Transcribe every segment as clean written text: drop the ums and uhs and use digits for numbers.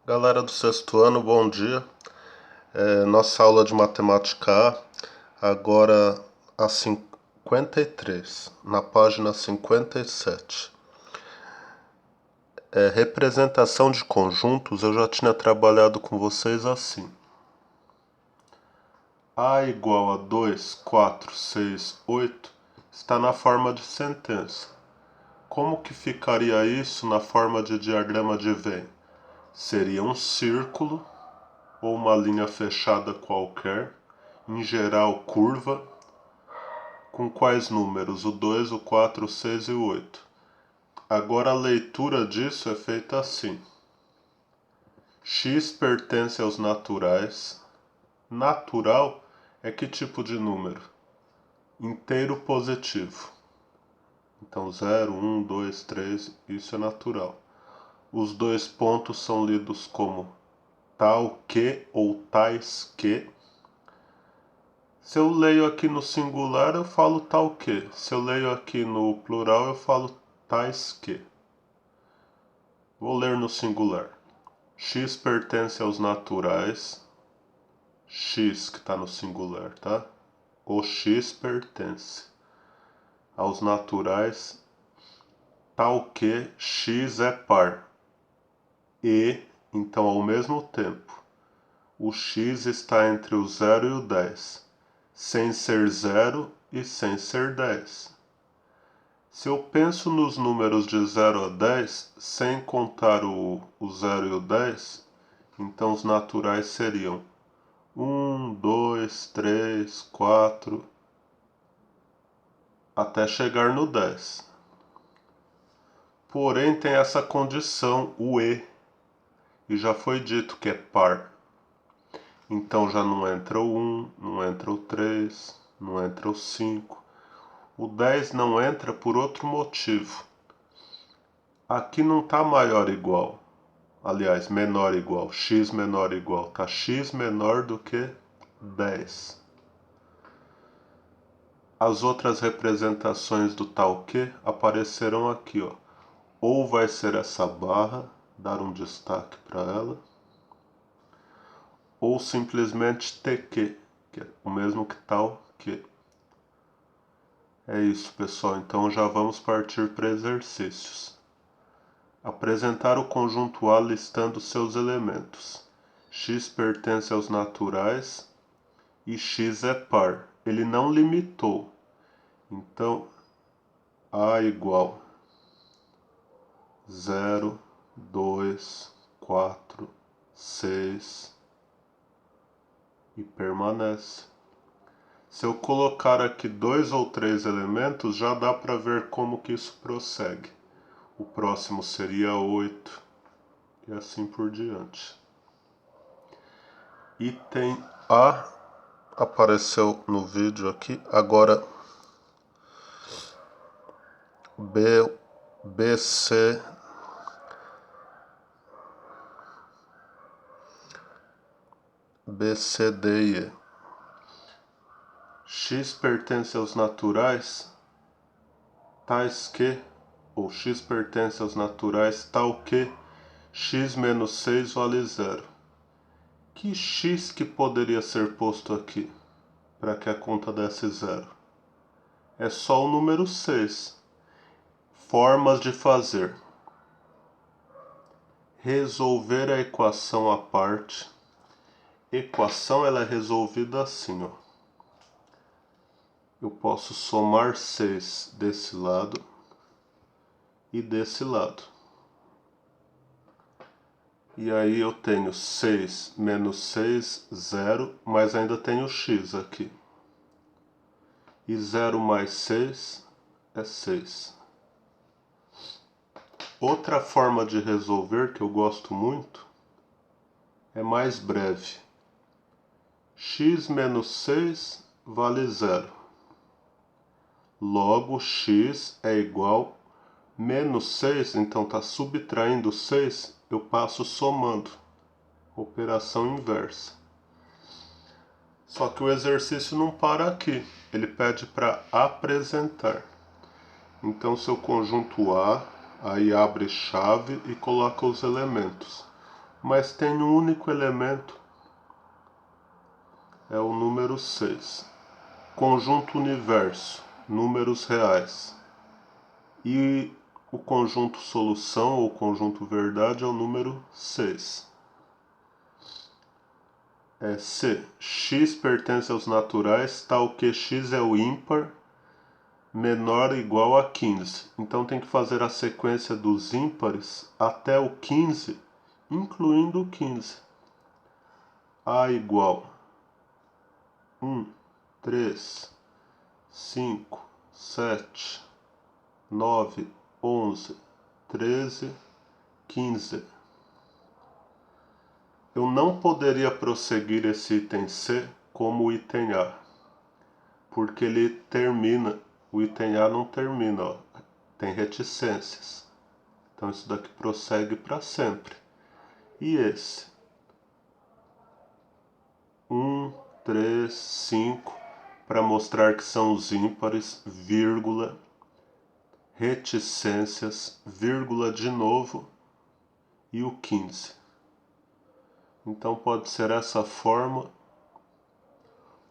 Galera do sexto ano, bom dia. Nossa aula de matemática A, agora a 53, na página 57. Representação de conjuntos, eu já tinha trabalhado com vocês assim. A igual a 2, 4, 6, 8 está na forma de sentença. Como que ficaria isso na forma de diagrama de Venn? Seria um círculo ou uma linha fechada qualquer, em geral curva, com quais números? O 2, o 4, o 6 e o 8. Agora a leitura disso é feita assim. X pertence aos naturais. Natural é que tipo de número? Inteiro positivo. Então 0, 1, 2, 3, isso é natural. Os dois pontos são lidos como tal que ou tais que. Se eu leio aqui no singular, eu falo tal que. Se eu leio aqui no plural, eu falo tais que. Vou ler no singular. X pertence aos naturais. X que está no singular, tá? O X pertence aos naturais, tal que X é par. E, então, ao mesmo tempo, o X está entre o 0 e o 10, sem ser 0 e sem ser 10. Se eu penso nos números de 0 a 10, sem contar o 0 e o 10, então os naturais seriam 1, 2, 3, 4, até chegar no 10. Porém, tem essa condição, o e já foi dito que é par. Então já não entra o 1, não entra o 3, não entra o 5. O 10 não entra por outro motivo. Aqui não está maior igual. Aliás, menor igual. X menor igual. Está x menor do que 10. As outras representações do tal que aparecerão aqui, ó. Ou vai ser essa barra, dar um destaque para ela, ou simplesmente tq, que é o mesmo que tal que. É isso, pessoal. Então já vamos partir para exercícios. Apresentar o conjunto A listando seus elementos. X pertence aos naturais e X é par. Ele não limitou. Então, A igual 0, 2, 4, 6 e permanece. Se eu colocar aqui 2 ou 3 elementos, já dá para ver como que isso prossegue. O próximo seria 8 e assim por diante. Item A apareceu no vídeo aqui. Agora B, B, C, B, C, D e E. X pertence aos naturais tais que, ou X pertence aos naturais tal que X menos 6 vale 0. Que X que poderia ser posto aqui para que a conta desse 0? É só o número 6. Formas de fazer. Resolver a equação à parte. Equação ela é resolvida assim, ó. Eu posso somar 6 desse lado e desse lado. E aí eu tenho 6 menos 6, 0, mas ainda tenho x aqui. E 0 mais 6 é 6. Outra forma de resolver que eu gosto muito é mais breve. X menos 6 vale 0. Logo, x é igual a menos 6, então está subtraindo 6, eu passo somando. Operação inversa. Só que o exercício não para aqui, ele pede para apresentar. Então, seu conjunto A, aí abre chave e coloca os elementos. mas tem um único elemento, é o número 6. Conjunto universo, números reais. E o conjunto solução ou conjunto verdade é o número 6. Se x pertence aos naturais, tal que x é o ímpar menor ou igual a 15. Então tem que fazer a sequência dos ímpares até o 15, incluindo o 15. A igual 1, 3, 5, 7, 9, 11, 13, 15. Eu não poderia prosseguir esse item C como o item A, porque ele termina, o item A não termina, ó, tem reticências. Então isso daqui prossegue para sempre. E esse? 1, 3, 5, para mostrar que são os ímpares, vírgula, reticências, vírgula de novo, e o 15. Então pode ser essa forma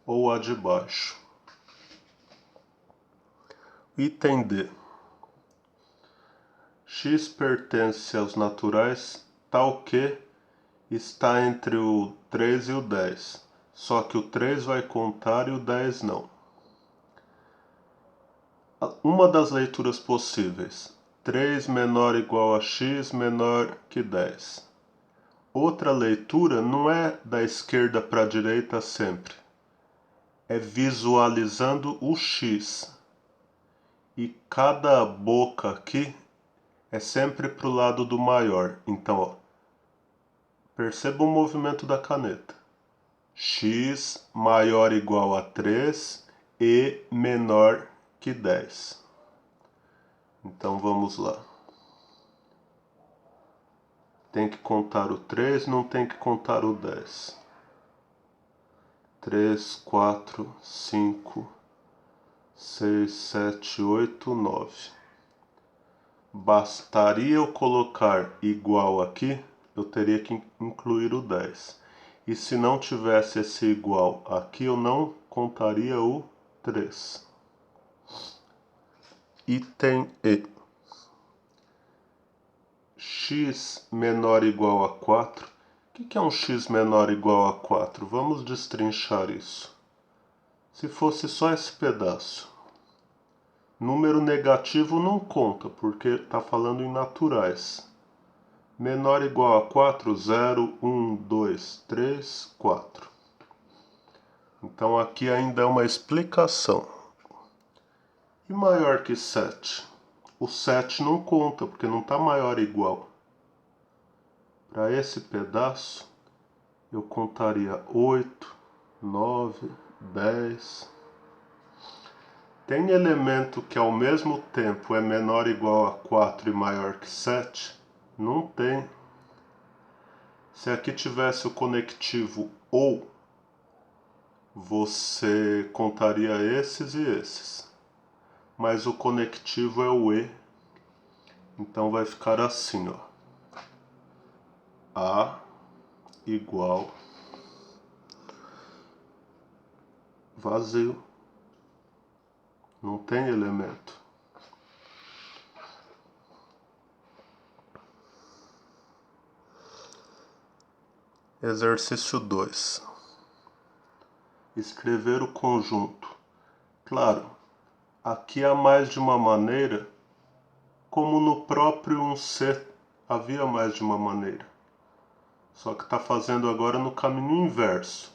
ou a de baixo. Item D. X pertence aos naturais tal que está entre o 3 e o 10. Só que o 3 vai contar e o 10 não. Uma das leituras possíveis. 3 menor ou igual a x menor que 10. Outra leitura não é da esquerda para a direita sempre. É visualizando o x. E cada boca aqui é sempre para o lado do maior. Então, ó, perceba o movimento da caneta. X maior ou igual a 3 e menor que 10. Então vamos lá. Tem que contar o 3, não tem que contar o 10. 3, 4, 5, 6, 7, 8, 9. Bastaria eu colocar igual aqui, eu teria que incluir o 10. E se não tivesse esse igual aqui, eu não contaria o 3. Item E. X menor ou igual a 4. O que é um x menor ou igual a 4? Vamos destrinchar isso. Se fosse só esse pedaço. Número negativo não conta, porque está falando em naturais. Menor ou igual a 4, 0, 1, 2, 3, 4. Então aqui ainda é uma explicação. E maior que 7? O 7 não conta, porque não está maior ou igual. Para esse pedaço, eu contaria 8, 9, 10. Tem elemento que ao mesmo tempo é menor ou igual a 4 e maior que 7? Não tem. Se aqui tivesse o conectivo ou, você contaria esses e esses. Mas o conectivo é o e. Então vai ficar assim, ó. A igual vazio. Não tem elemento. Exercício 2. Escrever o conjunto. Claro, aqui há mais de uma maneira, como no próprio 1C havia mais de uma maneira. Só que está fazendo agora no caminho inverso.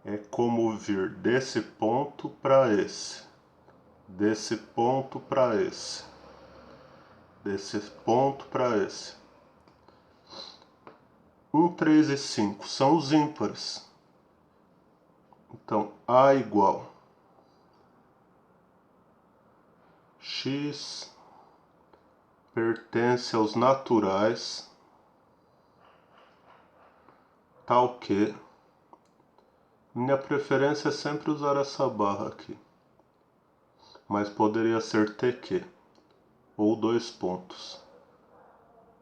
É como vir desse ponto para esse. Desse ponto para esse. Desse ponto para esse. 1, 3 e 5 são os ímpares. Então, A igual x pertence aos naturais tal que... Minha preferência é sempre usar essa barra aqui. Mas poderia ser TQ. Ou 2 pontos.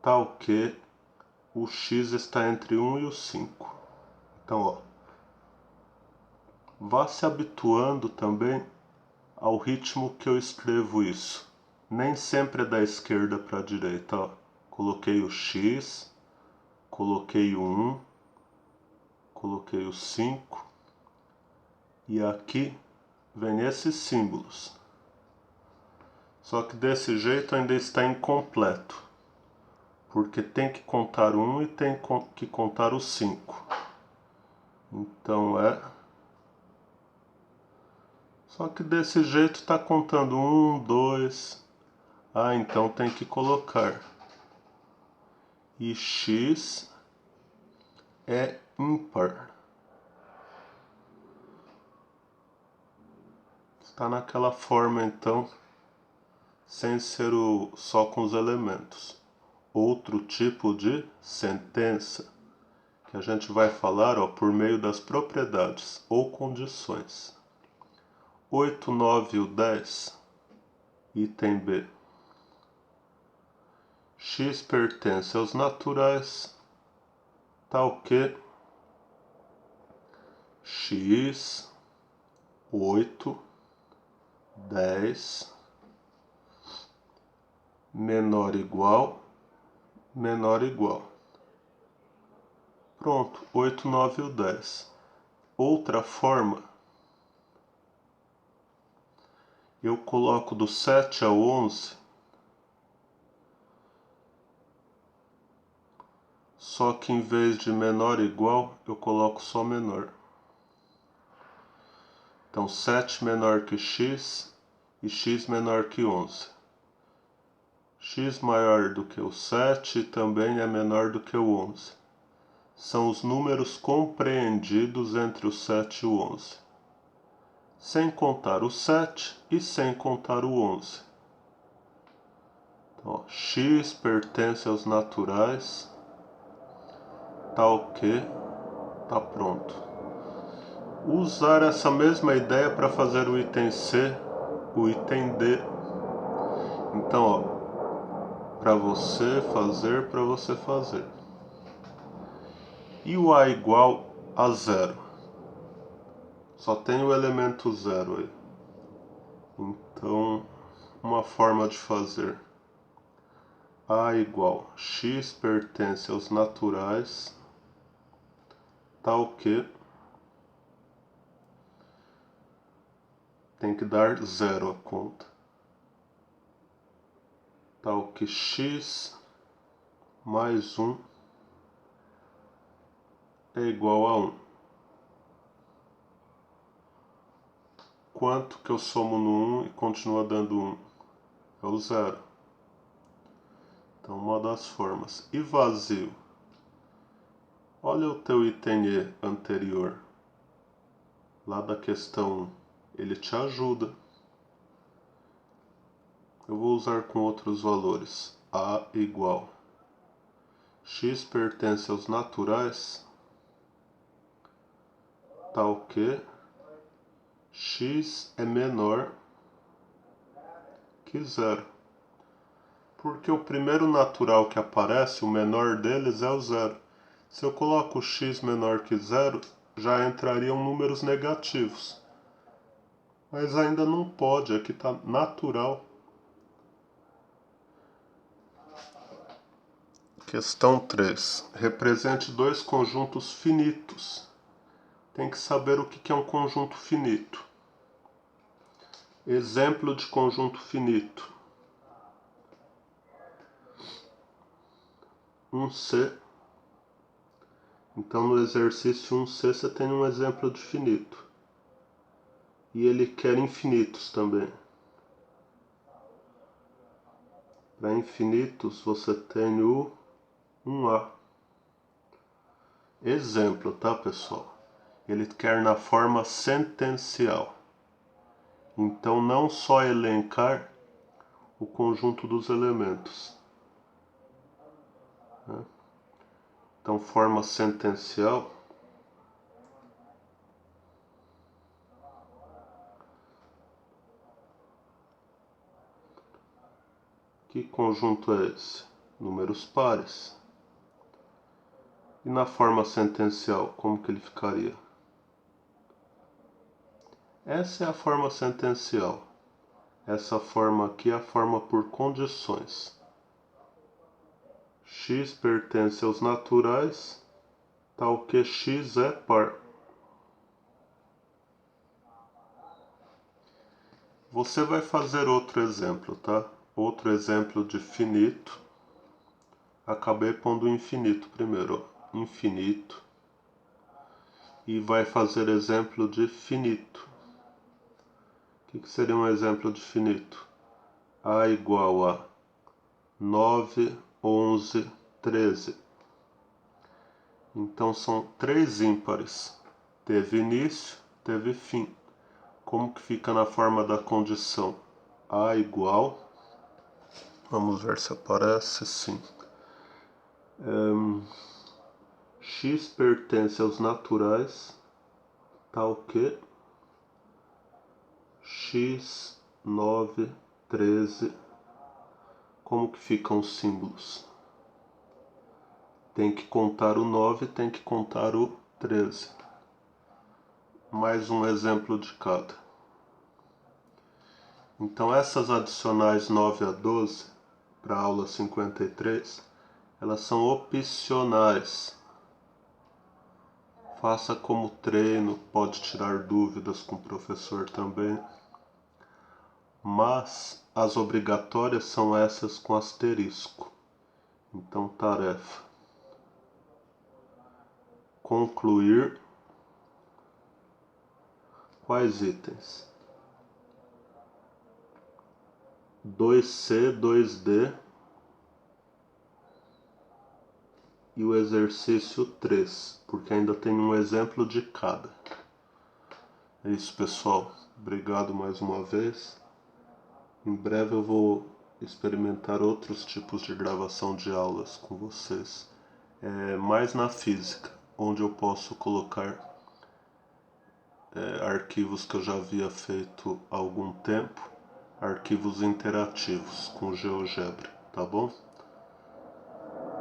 Tal que o x está entre 1 e o 5. Então, ó, vá se habituando também ao ritmo que eu escrevo isso. Nem sempre é da esquerda para a direita, ó. Coloquei o x, coloquei o 1, coloquei o 5 e aqui vem esses símbolos. Só que desse jeito ainda está incompleto, porque tem que contar o 1 e tem que contar o 5. Então só que desse jeito está contando 1, 2. Ah, então tem que colocar. E x é ímpar. Está naquela forma então, sem ser só com os elementos. Outro tipo de sentença que a gente vai falar, ó, por meio das propriedades ou condições. 8, 9 e o 10, item B. X pertence aos naturais, tal que x, 8, 10, menor igual, menor igual. Pronto, 8, 9 e o 10. Outra forma, eu coloco do 7 ao 11, só que em vez de menor igual, eu coloco só menor. Então 7 menor que x e x menor que 11. X maior do que o 7 e também é menor do que o 11. São os números compreendidos entre o 7 e o 11. Sem contar o 7 e sem contar o 11. Então, ó, x pertence aos naturais, tal que tá pronto. Usar essa mesma ideia para fazer o item C, o item D. Então, ó, para você fazer. E o A igual a 0? Só tem o elemento 0 aí. Então, uma forma de fazer. A igual x pertence aos naturais, tal que tem que dar 0 a conta. Tal que x mais 1 é igual a 1. Quanto que eu somo no 1 e continua dando 1? É o 0. Então, uma das formas. E vazio? Olha o teu item E anterior. Lá da questão 1. Ele te ajuda. Eu vou usar com outros valores. A igual x pertence aos naturais, tal que x é menor que 0. Porque o primeiro natural que aparece, o menor deles, é o 0. Se eu coloco x menor que 0, já entrariam números negativos. Mas ainda não pode, aqui está natural. Questão 3. Represente dois conjuntos finitos. Tem que saber o que é um conjunto finito. Exemplo de conjunto finito. Um C. Então no exercício 1C você tem um exemplo de finito. E ele quer infinitos também. Para infinitos você tem o 1A. Exemplo, tá, pessoal? Ele quer na forma sentencial. Então não só elencar o conjunto dos elementos. Então forma sentencial. Que conjunto é esse? Números pares. E na forma sentencial, como que ele ficaria? Essa é a forma sentencial. Essa forma aqui é a forma por condições. X pertence aos naturais, tal que X é par. Você vai fazer outro exemplo, tá? Outro exemplo de finito. Acabei pondo infinito primeiro, ó. Infinito. E vai fazer exemplo de finito. O que seria um exemplo de finito? A igual a 9, 11, 13. Então são três ímpares. Teve início, teve fim. Como que fica na forma da condição? A igual. Vamos ver se aparece, sim. X pertence aos naturais, tal que X, 9, 13. Como que ficam os símbolos? Tem que contar o 9, tem que contar o 13. Mais um exemplo de cada. Então essas adicionais 9 a 12, para a aula 53, elas são opcionais. Faça como treino, pode tirar dúvidas com o professor também. Mas as obrigatórias são essas com asterisco. Então, tarefa: concluir quais itens? 2C, 2D e o exercício 3, porque ainda tem um exemplo de cada. É isso, pessoal. Obrigado mais uma vez. Em breve eu vou experimentar outros tipos de gravação de aulas com vocês. Mais na física, onde eu posso colocar arquivos que eu já havia feito há algum tempo, arquivos interativos com GeoGebra, tá bom?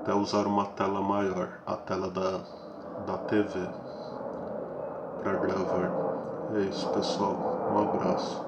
Até usar uma tela maior, a tela da TV, para gravar. É isso, pessoal. Um abraço.